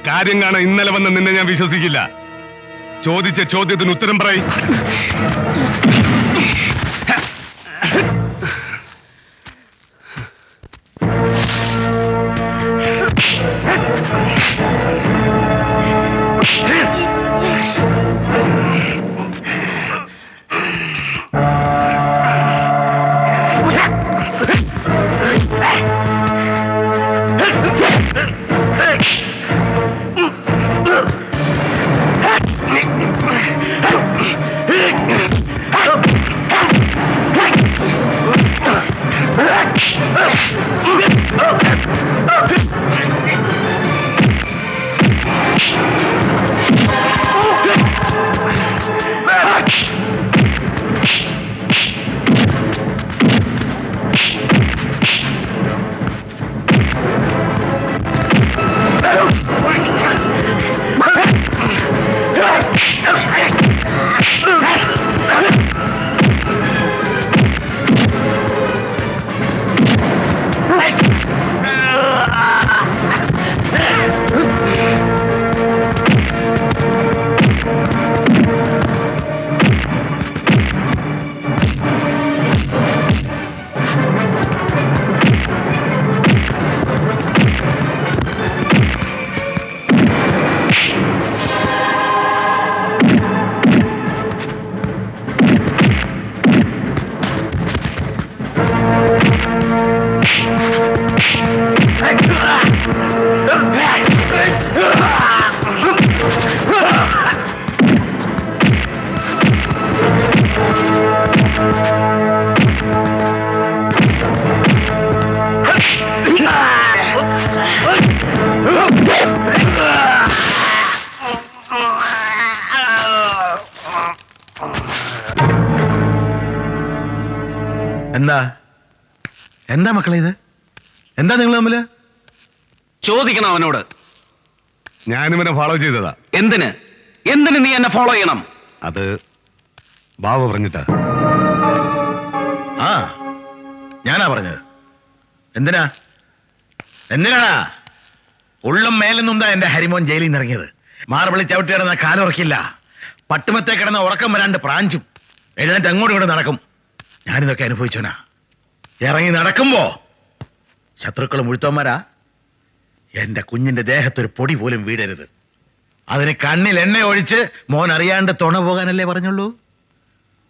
കാര്യം കാണാൻ ഇന്നലെ വന്ന നിന്നെ ഞാൻ വിശ്വസിക്കില്ല. ചോദിച്ച ചോദ്യത്തിന് ഉത്തരം പറയും. എന്താ എന്താ മക്കളെ ഇത്? എന്താ നിങ്ങൾ തമ്മില്? ചോദിക്കണം അവനോട്. ഞാനിവനെ ഫോളോ ചെയ്തതാ. എന്തിന് എന്തിന് നീ എന്നെ ഫോളോ ചെയ്യണം? അത് ബാബു പറഞ്ഞിട്ടാ. ആ ഞാനാ പറഞ്ഞത്. എന്തിനാ എന്തിനാടാ ഉള്ളും മേലെന്നുണ്ടാ എന്റെ ഹരിമോൻ ജയിലിൽ നിന്ന് ഇറങ്ങിയത്? മാർബിളി ചവിട്ടി കിടന്ന കാലുറക്കില്ല, പട്ടുമത്തെ കിടന്ന ഉറക്കം വരാണ്ട് പ്രാഞ്ചും എഴുന്നേറ്റ് അങ്ങോട്ടും ഇങ്ങോട്ട് നടക്കും. ഞാനിതൊക്കെ അനുഭവിച്ചോനാ. ഇറങ്ങി നടക്കുമ്പോ ശത്രുക്കൾ മുഴുത്തവന്മാരാ. എന്റെ കുഞ്ഞിന്റെ ദേഹത്തൊരു പൊടി പോലും വീടരുത്. അതിന് കണ്ണിൽ എണ്ണ ഒഴിച്ച് മോൻ അറിയാണ്ട് തുണ പോകാനല്ലേ പറഞ്ഞുള്ളൂ?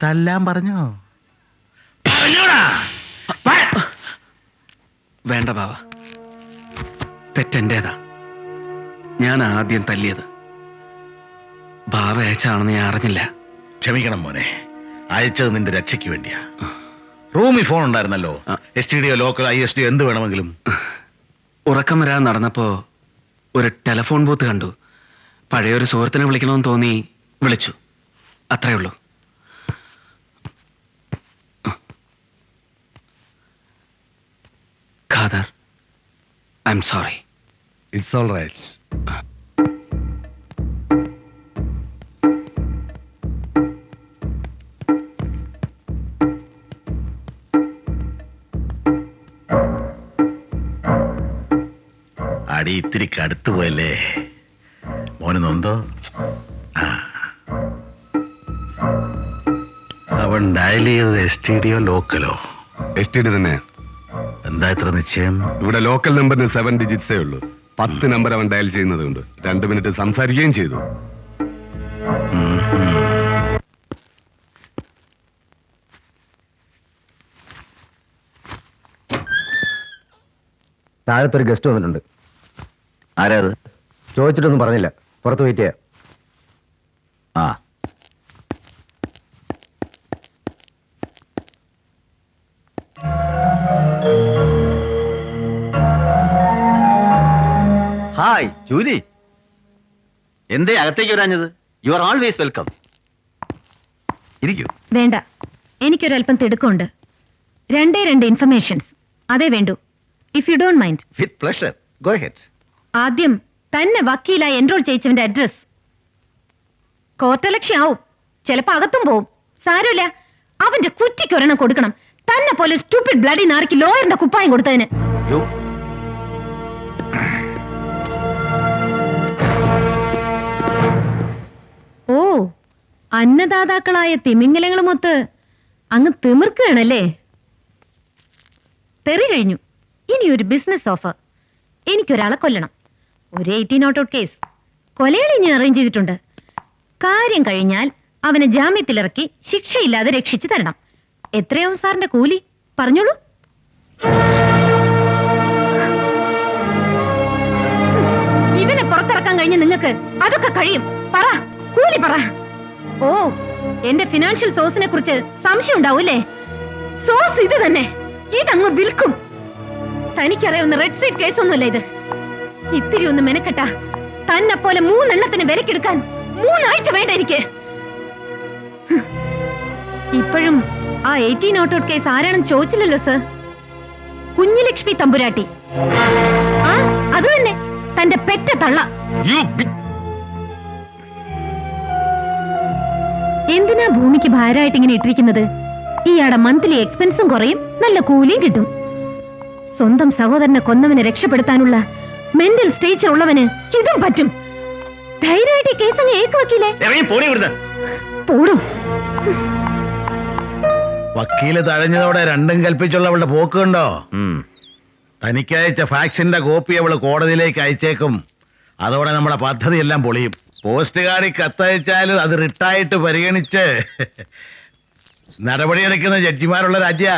തല്ലാൻ പറഞ്ഞോ? പറഞ്ഞോടാ. വേണ്ട ബാവ, തെറ്റെന്റേതാ. ഞാൻ ആദ്യം തല്ലിയത്. ബാവ അയച്ചാണെന്ന് ഞാൻ അറിഞ്ഞില്ല. ക്ഷമിക്കണം മോനെ, അയച്ചത് നിന്റെ രക്ഷയ്ക്ക് വേണ്ടിയാ. റൂമിൽ ഫോൺ ഉണ്ടായിരുന്നല്ലോ. STD ലോക്കൽ ISD എന്ത് വേണമെങ്കിലും. ഉറക്കം വരാതെ നടന്നപ്പോ ഒരു ടെലിഫോൺ ബൂത്ത് കണ്ടു. പഴയൊരു സുഹൃത്തിനെ വിളിക്കണമെന്ന് തോന്നി വിളിച്ചു. അത്രേ ഉള്ളൂ. Khader, I am sorry. It's all right. അടി ഇത്തിരി കടുത്തു പോയല്ലേ മോന്? നൊന്തോ? അവൻ ഡയൽ ചെയ്തത് STD ലോക്കലോ? STD തന്നെ. എന്താ ഇത്ര നിശ്ചയം? ഇവിടെ ലോക്കൽ നമ്പറിന് 7 ഡിജിറ്റ്സേ ഉള്ളൂ. 10 നമ്പർ അവൻ ഡയൽ ചെയ്യുന്നത് കൊണ്ട് 2 മിനിറ്റ് സംസാരിക്കുകയും ചെയ്തു. താഴത്തൊരു ഗസ്റ്റ് വന്നിട്ടുണ്ട്. ആരാ അത്? ചോദിച്ചിട്ടൊന്നും പറഞ്ഞില്ല. പുറത്ത് വെയിറ്റ് ചെയ്യാം. ആ ഹായ് ജൂലി, എന്തേ അകത്തേക്ക് വരാഞ്ഞത്? You are always welcome. ഇരിക്കൂ. വേണ്ട, എനിക്കൊരല്പം തിടുക്കമുണ്ട്. 2 ഇൻഫർമേഷൻസ് അതേ വേണ്ടൂ. If you don't mind. With pleasure, go head. ആദ്യം തന്നെ വക്കീലായി എൻറോൾ ചെയ്യിച്ചവന്റെ അഡ്രസ്. കോർട്ടലക്ഷ്യം ആവും, ചിലപ്പോ അകത്തും പോവും. സാരമില്ല, അവന്റെ കുറ്റിക്കൊരെണ്ണം കൊടുക്കണം. തന്നെ പോലെ സ്റ്റുപ്പിഡ് ബ്ലഡി നാറിക്ക് ലോയറിന്റെ കുപ്പായം കൊടുത്തതിന്. അന്നദാതാക്കളായ തിമിംഗലങ്ങളുമൊത്ത് അങ്ങ് തിമിർക്കുകയാണല്ലേ? തെറി കഴിഞ്ഞു. ഇനി ഒരു ബിസിനസ് ഓഫർ. എനിക്കൊരാളെ കൊല്ലണം. ഒരു 18 ഔട്ട് കേസ്. കൊലയാളി ഞാൻ അറേഞ്ച് ചെയ്തിട്ടുണ്ട്. കാര്യം കഴിഞ്ഞാൽ അവനെ ജാമ്യത്തിലിറക്കി ശിക്ഷയില്ലാതെ രക്ഷിച്ചു തരണം. എത്രയാവും സാറിന്റെ കൂലി? പറഞ്ഞോളൂ. ഇവനെ പുറത്തിറക്കാൻ കഴിഞ്ഞ നിങ്ങൾക്ക് അതൊക്കെ കഴിയും. പറ, കൂലി പറ. ഓ, എന്റെ ഫിനാൻഷ്യൽ സോഴ്സിനെ കുറിച്ച് സംശയം ഉണ്ടാവൂല്ലേ? സോഴ്സ് ഇത് തന്നെ. ഇതങ്ങ് വിൽക്കും. തനിക്കറിയാവുന്ന റെഡ് സ്ട്രീറ്റ് കേസൊന്നുമല്ല ഇത്. ഇത്തിരി ഒന്ന് മെനക്കെട്ട തന്നെ പോലെ 3 എണ്ണത്തിന് വിലക്കെടുക്കാൻ 3 ആഴ്ച വേണ്ട എനിക്ക്. ഇപ്പോഴും ആ 18 ഔട്ട് കേസ് ആരാണെന്ന് ചോദിച്ചില്ലല്ലോ സർ. കുഞ്ഞുലക്ഷ്മി തമ്പുരാട്ടി. ആ, അത് തന്നെ, തന്റെ പെറ്റ തള്ള. എന്തിനാ ഭൂമിക്ക് ഭാരമായിട്ട് ഇങ്ങനെ ഇട്ടിരിക്കുന്നത്? ഇയാടെ മന്ത്ലി എക്സ്പെൻസും കുറയും, നല്ല കൂലിയും കിട്ടും. സ്വന്തം സഹോദരനെ കൊന്നവനെ രക്ഷപ്പെടുത്താനുള്ള മെന്റൽ സ്റ്റേജ് ഉള്ളവന് ഇതും പറ്റും. ധൈര്യമായിട്ട് കേസ് അങ്ങ് ഏക്കുവെക്കില്ലേ? പോടും. വക്കീല് തഴഞ്ഞതോടെ രണ്ടും കൽപ്പിച്ചുള്ളവളുടെ പോക്കുണ്ടോ? തനിക്കയച്ച ഫാക്സിന്റെ കോപ്പി അവള് കോടതിയിലേക്ക് അയച്ചേക്കും. അതോടെ നമ്മുടെ പദ്ധതി എല്ലാം പൊളിയും. പോസ്റ്റ് കാർഡിൽ കത്തയച്ചാൽ അത് റിട്ടായിട്ട് പരിഗണിച്ച് നടപടിയെടുക്കുന്ന ജഡ്ജിമാരുള്ള രാജ്യ.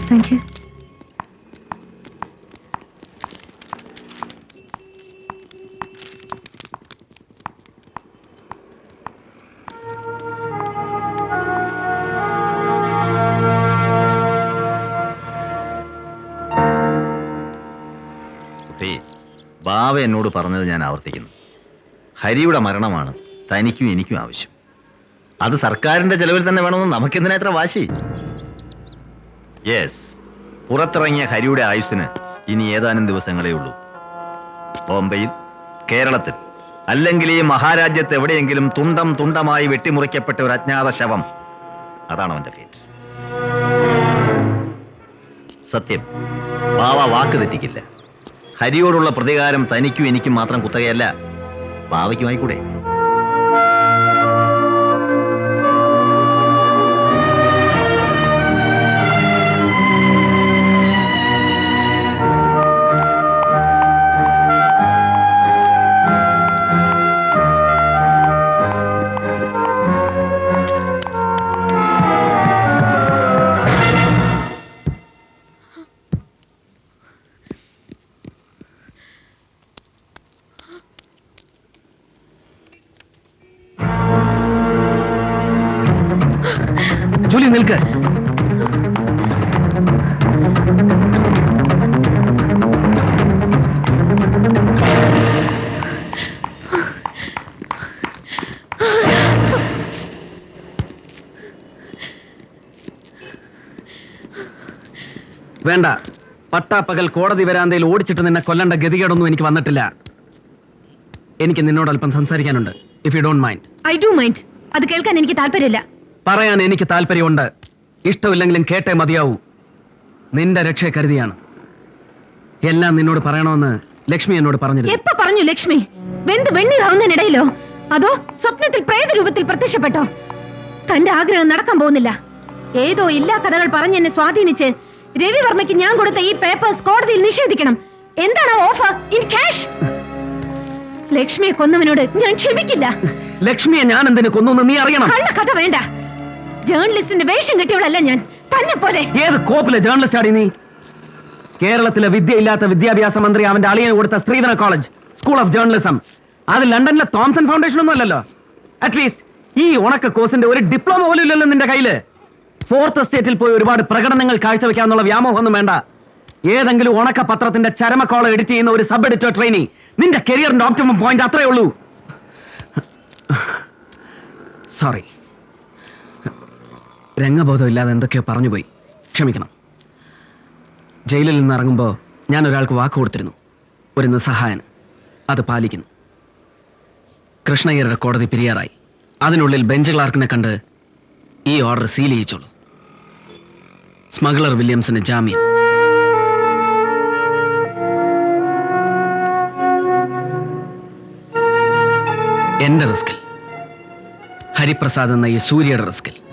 Thank you. ബാവ എന്നോട് പറഞ്ഞത് ഞാൻ ആവർത്തിക്കുന്നു. ഹരിയുടെ മരണമാണ് തനിക്കും എനിക്കും ആവശ്യം. അത് സർക്കാരിന്റെ ചെലവിൽ തന്നെ വേണമെന്ന് നമുക്കെന്തിനാ എത്ര വാശി? യെസ്, പുറത്തിറങ്ങിയ ഹരിയുടെ ആയുസ്സിന് ഇനി ഏതാനും ദിവസങ്ങളേ ഉള്ളൂ. ബോംബെയിൽ, കേരളത്തിൽ, അല്ലെങ്കിൽ ഈ മഹാരാജ്യത്ത് എവിടെയെങ്കിലും തുണ്ടം തുണ്ടമായി വെട്ടിമുറിക്കപ്പെട്ട ഒരു അജ്ഞാത ശവം. അതാണ് അവന്റെ ഫേറ്റ്. സത്യം, ബാവ വാക്ക് തെറ്റിക്കില്ല. ഹരിയോടുള്ള പ്രതികാരം തനിക്കും എനിക്കും മാത്രം കുത്തകയല്ല, ബാവയ്ക്കുമായിക്കൂടെ? ജൂലി, നിൽക്ക്. വേണ്ട, പട്ടാപ്പകൽ കോടതി വരാന്തയിൽ ഓടിച്ചിട്ട് നിന്നെ കൊല്ലേണ്ട ഗതികേടൊന്നും എനിക്ക് വന്നിട്ടില്ല. എനിക്ക് നിന്നോട് അല്പം സംസാരിക്കാനുണ്ട്. If you don't mind. I do mind. അത് കേൾക്കാൻ എനിക്ക് താല്പര്യമില്ല. പറയാൻ എനിക്ക് താല്പര്യമുണ്ട്. ഇഷ്ടമില്ലെങ്കിലും കേട്ടേ മതിയാവൂ. നിന്റെ രക്ഷയെ കരുതിയാണ് എല്ലാം നിന്നോട് പറയണമെന്ന് ലക്ഷ്മി എന്നോട് പറഞ്ഞിരുന്നു. എപ്പോ പറഞ്ഞു ലക്ഷ്മി? വെന്ത് വെണ്ണീറാവുന്നതിനിടയിലോ അതോ സ്വപ്നത്തിൽ പ്രേത രൂപത്തിൽ പ്രത്യക്ഷപ്പെട്ടോ? തന്റെ ആഗ്രഹം നടക്കാൻ പോകുന്നില്ല. ഏതോ ഇല്ലാ കഥകൾ പറഞ്ഞ് എന്നെ സ്വാധീനിച്ച് രവിവർമ്മയ്ക്ക് ഞാൻ കൊടുത്ത ഈ പേപ്പേഴ്സ് കോടതിയിൽ നിഷേധിക്കണം. എന്താണ് ഓഫർ ഇൻ ക്യാഷ്? ലക്ഷ്മിയെ കൊന്നവനോട് ഞാൻ ക്ഷമിക്കില്ല. ലക്ഷ്മിയെ ഞാൻ എന്തിനു കൊന്നു നീ അറിയണം. കള്ള കഥ വേണ്ട. ജേർണലിസ്റ്റിന്റെ വേഷം കെട്ടിയവളല്ല ഞാൻ, തന്നെ പോലെ. ഏത് കോപ്പിലെ ജേർണലിസ്റ്റ് ആടി നീ? കേരളത്തിലെ വിദ്യയില്ലാത്ത വിദ്യാഭ്യാസ മന്ത്രി അവന്റെ അളിയന് കൊടുത്ത Sreedhara college school of journalism, അത് ലണ്ടനിലെ തോംസൺ ഫൗണ്ടേഷൻ ഒന്നും അല്ലല്ലോ. അറ്റ്ലീസ്റ്റ് ഈ ഉണക്ക കോഴ്സിന്റെ ഒരു ഡിപ്ലോമ പോലും ഇല്ലല്ലോ നിന്റെ കയ്യില്. 4th എസ്റ്റേറ്റിൽ പോയി ഒരുപാട് പ്രകടനങ്ങൾ കാഴ്ചവെക്കാന്നുള്ള വ്യാമോഹമൊന്നും വേണ്ട. ഏതെങ്കിലും ഉണക്ക പത്രത്തിന്റെ ചരമക്കോളം എഡിറ്റ് ചെയ്യുന്ന ഒരു സബ് എഡിറ്റർ ട്രെയിനി നിന്റെ കരിയറിന്റെ ഓപ്റ്റിമം പോയിന്റ് അത്രേ ഉള്ളൂ. സോറി, രംഗബോധം ഇല്ലാതെ എന്തൊക്കെയോ പറഞ്ഞുപോയി, ക്ഷമിക്കണം. ജയിലിൽ നിന്ന് ഇറങ്ങുമ്പോൾ ഞാൻ ഒരാൾക്ക് വാക്ക് കൊടുത്തിരുന്നു, ഒരു നിസ്സഹായന്. അത് പാലിക്കുന്നു. കൃഷ്ണയ്യരുടെ കോടതി പിരിയാറായി. അതിനുള്ളിൽ ബെഞ്ച് ക്ലാർക്കിനെ കണ്ട് ഈ ഓർഡർ സീൽ ചെയ്യിച്ചോളൂ. സ്മഗ്ലർ വില്യംസിന് ജാമ്യം. എന്റെ റിസ്കിൽ, ഹരിപ്രസാദ് എന്ന ഈ സൂര്യയുടെ റിസ്കിൽ.